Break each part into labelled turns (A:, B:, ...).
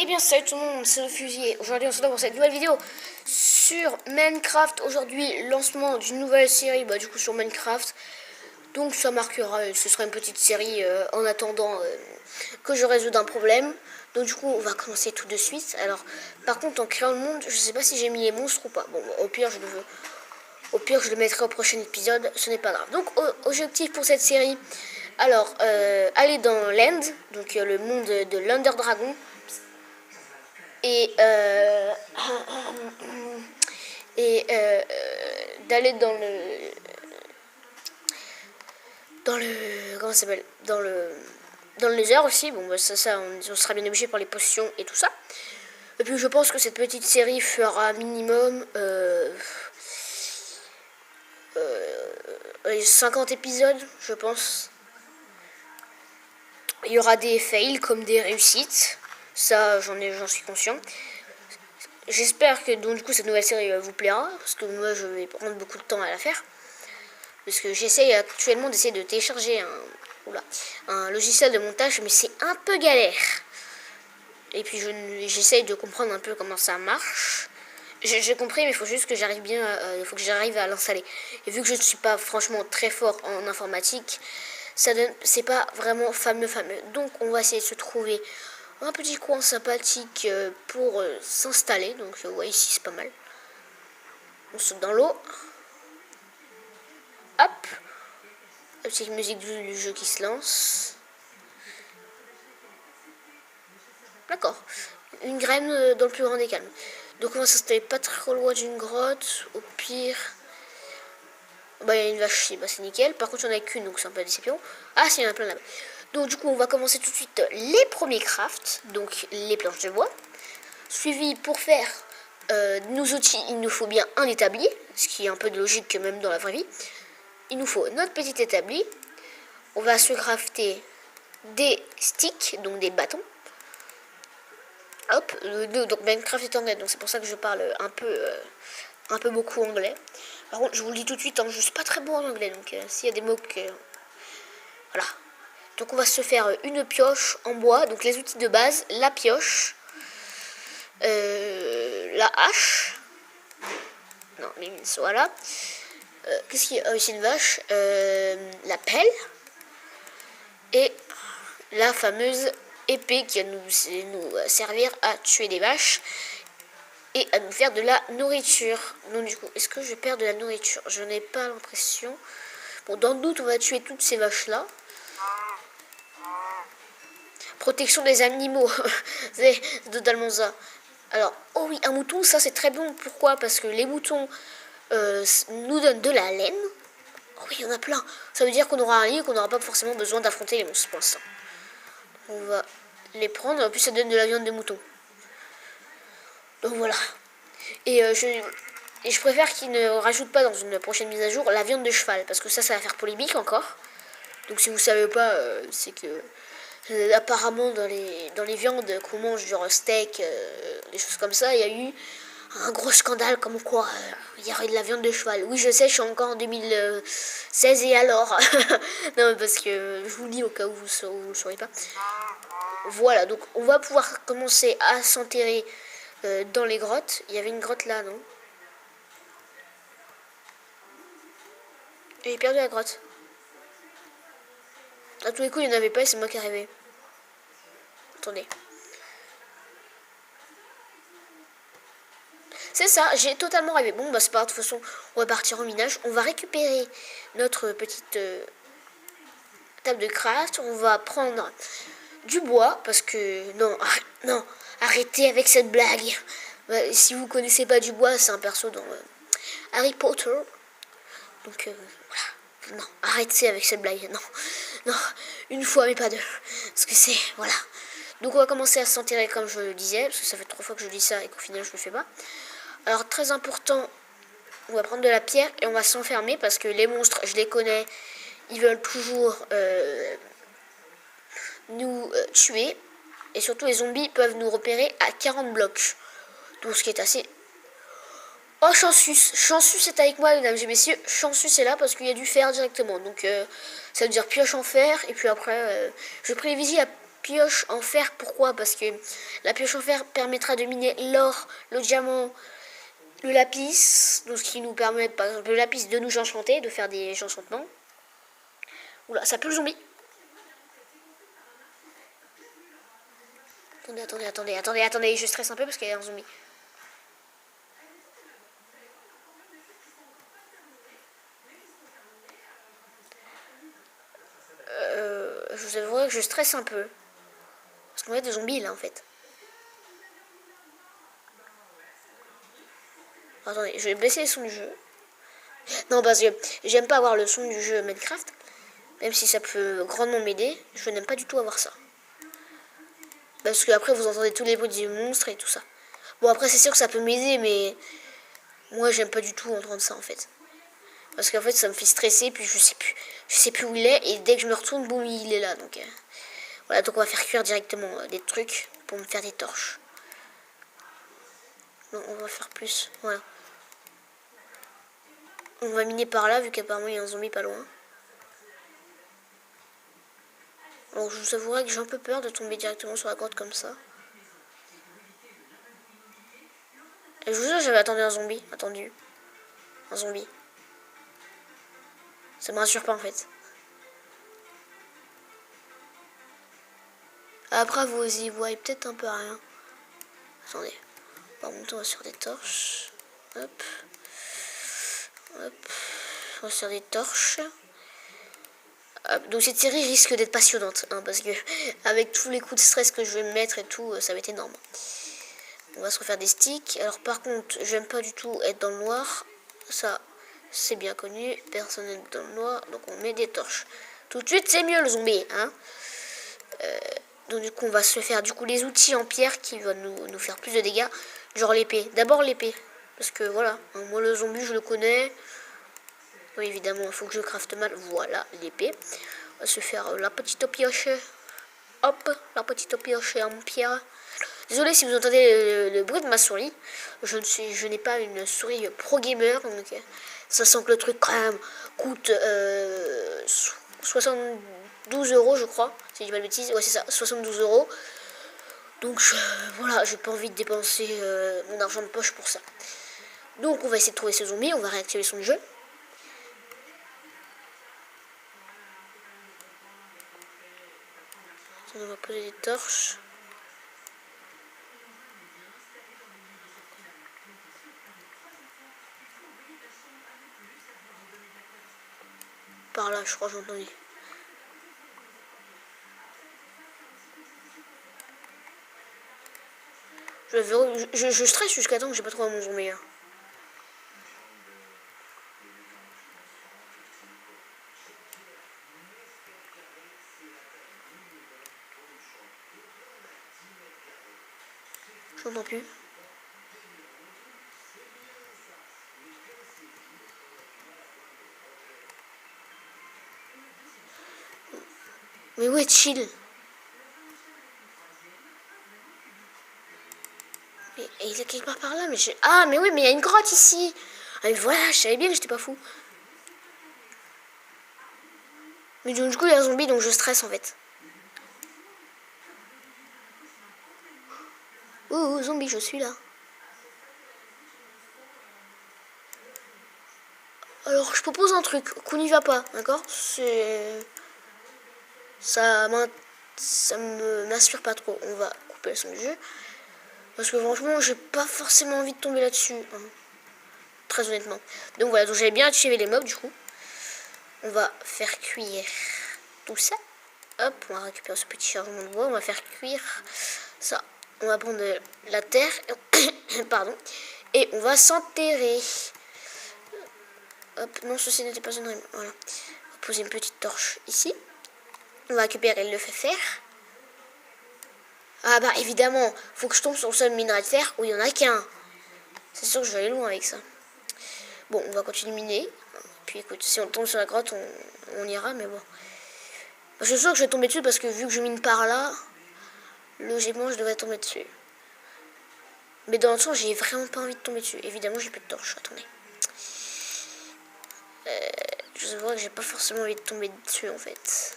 A: Eh bien salut tout le monde, c'est le fusil. Aujourd'hui on se retrouve pour cette nouvelle vidéo sur Minecraft. Aujourd'hui lancement d'une nouvelle série du coup sur Minecraft. Donc ça marquera, ce sera une petite série en attendant que je résoudre un problème. Donc du coup on va commencer tout de suite. Alors par contre en créant le monde, je sais pas si j'ai mis les monstres ou pas. Bon au pire je le mettrai au prochain épisode, ce n'est pas grave. Donc objectif pour cette série, alors aller dans l'End, donc le monde de l'Under Dragon. Et, d'aller dans le comment ça s'appelle, dans le lézard aussi. Bon ça on sera bien obligé par les potions et tout ça. Et puis je pense que cette petite série fera minimum 50 épisodes, je pense. Il y aura des fails comme des réussites, ça j'en suis conscient. J'espère que donc du coup cette nouvelle série vous plaira, parce que moi je vais prendre beaucoup de temps à la faire. Parce que j'essaye actuellement d'essayer de télécharger un logiciel de montage, mais c'est un peu galère. Et puis j'essaye de comprendre un peu comment ça marche. J'ai compris, mais il faut juste que j'arrive bien, il faut que j'arrive à l'installer. Et vu que je ne suis pas franchement très fort en informatique, c'est pas vraiment fameux. Donc on va essayer de se trouver un petit coin sympathique pour s'installer. Donc ouais, ici c'est pas mal. On saute dans l'eau. Hop. La petite musique du jeu qui se lance. D'accord. Une graine dans le plus grand des calmes. Donc on va s'installer pas trop loin d'une grotte. Au pire... Bah il y a une vache, c'est nickel. Par contre il n'y en a qu'une, donc c'est un peu déception. Ah si, il y en a plein là-bas. Donc du coup on va commencer tout de suite les premiers crafts. Donc les planches de bois. Suivi pour faire nos outils, il nous faut bien un établi. Ce qui est un peu de logique même dans la vraie vie. Il nous faut notre petit établi. On va se crafter des sticks, donc des bâtons. Hop, donc Minecraft est anglais, donc c'est pour ça que je parle un peu beaucoup anglais. Par contre, je vous le dis tout de suite, je suis pas très bon en anglais, donc s'il y a des mots que... Voilà. Donc on va se faire une pioche en bois, donc les outils de base, la pioche, la hache, non, mais voilà. Qu'est-ce qu'il y a ici, une vache, la pelle, et la fameuse épée qui va nous servir à tuer des vaches et à nous faire de la nourriture. Donc du coup, est-ce que je perds de la nourriture? Je n'ai pas l'impression. Bon, dans le doute, on va tuer toutes ces vaches-là. Protection des animaux. C'est totalement ça. Alors, oh oui, un mouton, ça c'est très bon. Pourquoi? Parce que les moutons nous donnent de la laine. Oh oui, il y en a plein. Ça veut dire qu'on aura un lit et qu'on n'aura pas forcément besoin d'affronter les monstres pour l'instant. On va les prendre. En plus, ça donne de la viande de mouton. Donc voilà. Et je préfère qu'ils ne rajoutent pas dans une prochaine mise à jour la viande de cheval. Parce que ça va faire polémique encore. Donc si vous savez pas, c'est que apparemment dans les viandes qu'on mange, genre steak, des choses comme ça, il y a eu un gros scandale comme quoi il y aurait de la viande de cheval. Oui, je sais, je suis encore en 2016 et alors. Non, parce que je vous le dis au cas où vous ne le saurez pas. Voilà, donc on va pouvoir commencer à s'enterrer dans les grottes. Il y avait une grotte là, non? J'ai perdu la grotte. À tous les coups, il n'y en avait pas et c'est moi qui est arrivé. Attendez. C'est ça, j'ai totalement rêvé. Bon, c'est pas grave, de toute façon, on va partir en minage. On va récupérer notre petite table de craft. On va prendre du bois, parce que... Non, arrêtez avec cette blague. Si vous connaissez pas du bois, c'est un perso dans Harry Potter. Donc, voilà. Non, arrêtez avec cette blague. Non, une fois, mais pas deux. Parce que c'est... Voilà. Donc, on va commencer à s'enterrer, comme je le disais, parce que ça fait 3 fois que je dis ça et qu'au final, je le fais pas. Alors très important, on va prendre de la pierre et on va s'enfermer parce que les monstres, je les connais, ils veulent toujours nous tuer. Et surtout les zombies peuvent nous repérer à 40 blocs. Donc ce qui est assez... Oh, Chansus est avec moi, mesdames et messieurs. Chansus est là parce qu'il y a du fer directement. Donc ça veut dire pioche en fer. Et puis après, je privilégie pioche en fer. Pourquoi? Parce que la pioche en fer permettra de miner l'or, le diamant, le lapis. Donc ce qui nous permet, par exemple, le lapis de nous enchanter, de faire des enchantements. Oula, ça pue le zombie. Attendez, je stresse un peu parce qu'il y a un zombie. Je vous avouerai que je stresse un peu. Parce qu'on a des zombies là en fait. Attendez, je vais baisser le son du jeu. Non, parce que j'aime pas avoir le son du jeu Minecraft. Même si ça peut grandement m'aider, je n'aime pas du tout avoir ça. Parce que après vous entendez tous les bruits des monstres et tout ça. Bon après c'est sûr que ça peut m'aider, mais moi j'aime pas du tout entendre ça en fait. Parce qu'en fait ça me fait stresser, puis je sais plus où il est, et dès que je me retourne, boum, il est là. Donc voilà, donc on va faire cuire directement des trucs pour me faire des torches. Non, on va faire plus, voilà. On va miner par là, vu qu'apparemment il y a un zombie pas loin. Alors je vous avouerai que j'ai un peu peur de tomber directement sur la grotte comme ça. Et je vous jure, j'avais attendu un zombie. Un zombie. Ça me rassure pas en fait. Après vous y voyez peut-être un peu rien. Attendez. On va monter sur des torches. Hop. Hop. On va sur des torches. Hop. Donc cette série risque d'être passionnante. Hein, parce que avec tous les coups de stress que je vais me mettre et tout, ça va être énorme. On va se refaire des sticks. Alors par contre, j'aime pas du tout être dans le noir. Ça, c'est bien connu. Personne n'est dans le noir. Donc on met des torches. Tout de suite, c'est mieux le zombie. Hein. Donc du coup, on va se faire du coup les outils en pierre qui vont nous faire plus de dégâts. Genre l'épée. D'abord l'épée. Parce que voilà, hein, moi le zombie, je le connais. Oui, évidemment, il faut que je crafte mal. Voilà, l'épée. On va se faire la petite pioche. Hop, la petite pioche en pierre. Désolé si vous entendez le bruit de ma souris. Je n'ai pas une souris pro gamer. Donc, ça sent que le truc quand même coûte 72 euros, je crois. Si je dis pas de bêtises. Ouais, c'est ça, 72 euros. Donc voilà, j'ai pas envie de dépenser mon argent de poche pour ça. Donc on va essayer de trouver ce zombie. On va réactiver son jeu. On va poser des torches. Par là, je crois, j'ai entendu. Je stresse jusqu'à temps que j'ai pas trouvé mon zombie. Hein. Je n'entends plus. Mais où est Chill? Mais il est quelque part par là, mais je... Ah, mais oui, mais il y a une grotte ici. Ah, mais voilà, je savais bien que j'étais pas fou. Mais du coup, il y a un zombie, donc je stresse en fait. Oh, zombie, je suis là. Alors, je propose un truc, qu'on n'y va pas, d'accord? Ça m'inspire pas trop. On va couper le son du jeu. Parce que franchement, j'ai pas forcément envie de tomber là-dessus. Hein. Très honnêtement. Donc voilà, donc j'avais bien activé les mobs du coup. On va faire cuire tout ça. Hop, on va récupérer ce petit chargement de bois. On va faire cuire ça. On va prendre la terre. Pardon. Et on va s'enterrer. Hop, non, ceci n'était pas une rime. Voilà. On va poser une petite torche ici. On va récupérer le fer. Ah bah évidemment, faut que je tombe sur le seul minerai de fer où il n'y en a qu'un. C'est sûr que je vais aller loin avec ça. Bon, on va continuer de miner. Puis écoute, si on tombe sur la grotte, on ira, mais bon. Je suis sûr que je vais tomber dessus parce que vu que je mine par là, logiquement je devrais tomber dessus. Mais dans le sens, j'ai vraiment pas envie de tomber dessus. Évidemment, j'ai plus de torche. Attendez. Je vois que j'ai pas forcément envie de tomber dessus en fait.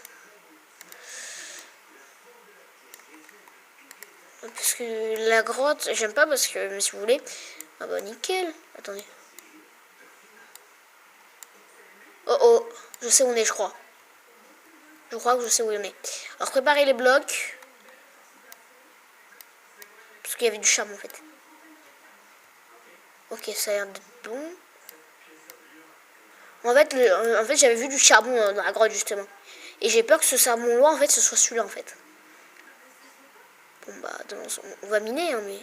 A: Parce que la grotte, j'aime pas parce que, si vous voulez... Ah bah nickel. Attendez. Oh oh, je sais où on est, je crois. Je crois que je sais où on est. Alors préparez les blocs. Parce qu'il y avait du charbon en fait. Ok, ça a l'air d'être bon. En fait j'avais vu du charbon dans la grotte justement. Et j'ai peur que ce charbon loin en fait ce soit celui-là en fait. Bon bah on va miner hein, mais...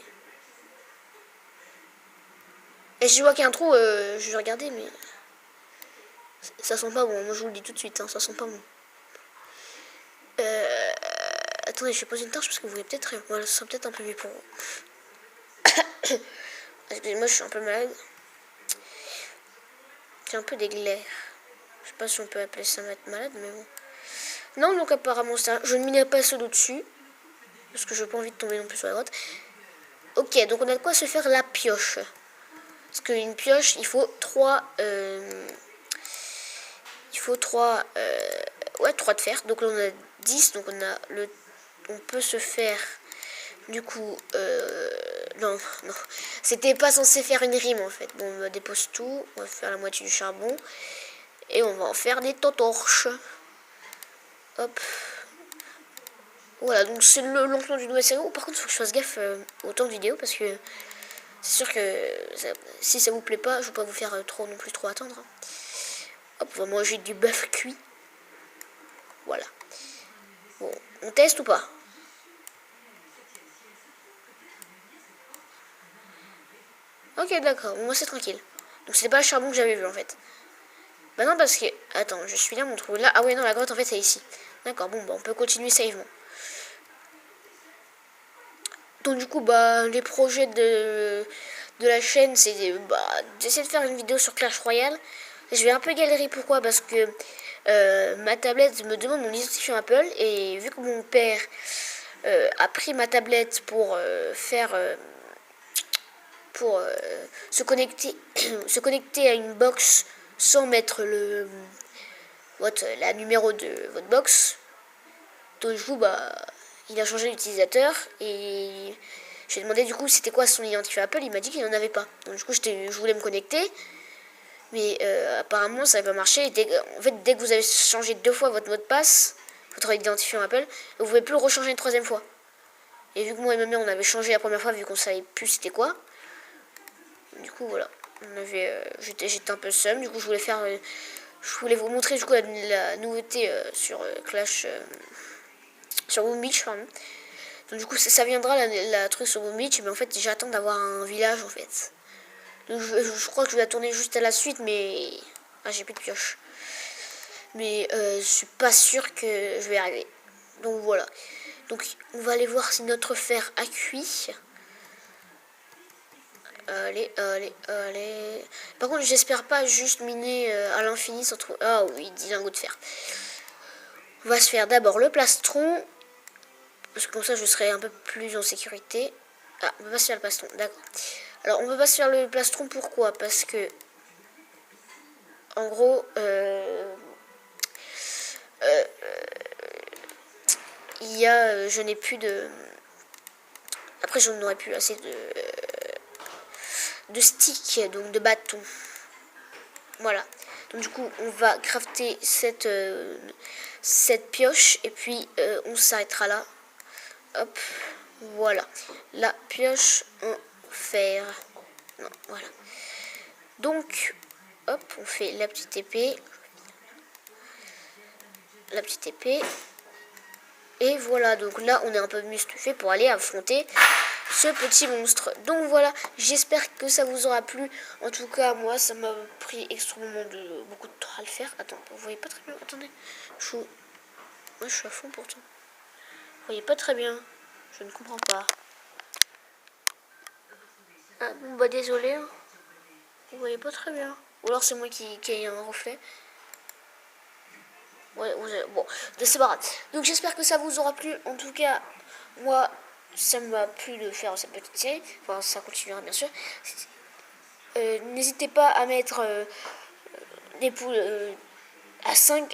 A: Et si je vois qu'il y a un trou, je vais regarder mais... Ça sent pas bon, moi je vous le dis tout de suite, hein, ça sent pas bon. Attendez, je vais poser une torche parce que vous voyez peut-être rien. Voilà, ça sera peut-être un peu mieux pour vous. Excusez-moi, je suis un peu malade. J'ai un peu des glaires. Je sais pas si on peut appeler ça être malade, mais bon. Non, donc apparemment ça. Je ne mine pas ceux d'au-dessus. Parce que je n'ai pas envie de tomber non plus sur la grotte. Ok, donc on a de quoi se faire la pioche. Parce qu'une pioche, il faut 3... il faut 3... ouais, 3 de fer. Donc là, on a 10. Donc on a le... On peut se faire... Du coup... non, non. C'était pas censé faire une rime, en fait. Bon, on dépose tout. On va faire la moitié du charbon. Et on va en faire des torches. Hop. Voilà, donc c'est le lancement du nouvel scénario. Par contre, il faut que je fasse gaffe au temps de vidéo parce que c'est sûr que si ça vous plaît pas, je vais pas vous faire trop non plus trop attendre. Hein. Hop, on va manger du bœuf cuit. Voilà. Bon, on teste ou pas? Ok, d'accord, moi c'est tranquille. Donc c'était pas le charbon que j'avais vu en fait. Bah non, parce que... Attends, je suis là, mon trou là. Ah ouais, non, la grotte en fait c'est ici. D'accord, bon, bah on peut continuer savement. Donc du coup, bah, les projets de la chaîne, c'est d'essayer de faire une vidéo sur Clash Royale. Je vais un peu galérer, pourquoi? Parce que ma tablette me demande mon identifiant Apple, et vu que mon père a pris ma tablette pour se connecter se connecter à une box sans mettre la numéro de votre box, donc du coup, bah, il a changé d'utilisateur et j'ai demandé du coup c'était quoi son identifiant Apple, il m'a dit qu'il n'en avait pas. Donc du coup je voulais me connecter, mais apparemment ça n'avait pas marché. En fait, dès que vous avez changé 2 fois votre mot de passe, votre identifiant Apple, vous ne pouvez plus le rechanger une 3e fois. Et vu que moi et ma mère on avait changé la première fois vu qu'on savait plus c'était quoi, du coup voilà, j'étais un peu seum. Du coup je voulais vous montrer du coup la nouveauté sur Clash, sur Boom Beach, pardon. Donc du coup ça viendra la truc sur Boom Beach, mais en fait j'attends d'avoir un village en fait. Donc je crois que je vais la tourner juste à la suite, mais... Ah, j'ai plus de pioche. Mais je suis pas sûre que je vais y arriver. Donc voilà. Donc on va aller voir si notre fer a cuit. Allez, allez, allez. Par contre, j'espère pas juste miner à l'infini sans trouver... Ah oui, 10 lingots de fer. On va se faire d'abord le plastron. Parce que comme ça, je serai un peu plus en sécurité. Ah, on peut pas se faire le plastron, d'accord. Alors, on peut pas se faire le plastron, pourquoi? Parce que, en gros, je n'ai plus de... Après, je n'aurai plus assez de sticks, donc de bâtons. Voilà. Donc du coup, on va crafter cette pioche et puis on s'arrêtera là. Hop, voilà. La pioche en fer. Non, voilà. Donc, hop, on fait la petite épée. La petite épée. Et voilà, donc là, on est un peu mieux stuffé pour aller affronter ce petit monstre. Donc voilà, j'espère que ça vous aura plu. En tout cas, moi, ça m'a pris extrêmement beaucoup de temps à le faire. Attends, vous voyez pas très bien. Attendez, moi, je suis à fond pourtant. Vous voyez pas très bien. Je ne comprends pas. Ah, bon, bah désolé. Hein. Vous voyez pas très bien. Ou alors c'est moi qui ai un reflet. Ouais, bon, c'est pas grave. Donc j'espère que ça vous aura plu. En tout cas, moi, ça m'a plu de faire cette petite série. Enfin, ça continuera bien sûr. N'hésitez pas à mettre des pouces à 5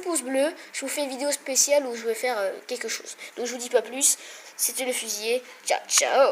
A: pouces bleus. Je vous fais une vidéo spéciale où je vais faire quelque chose. Donc je vous dis pas plus. c'était le fusilier. Ciao, ciao.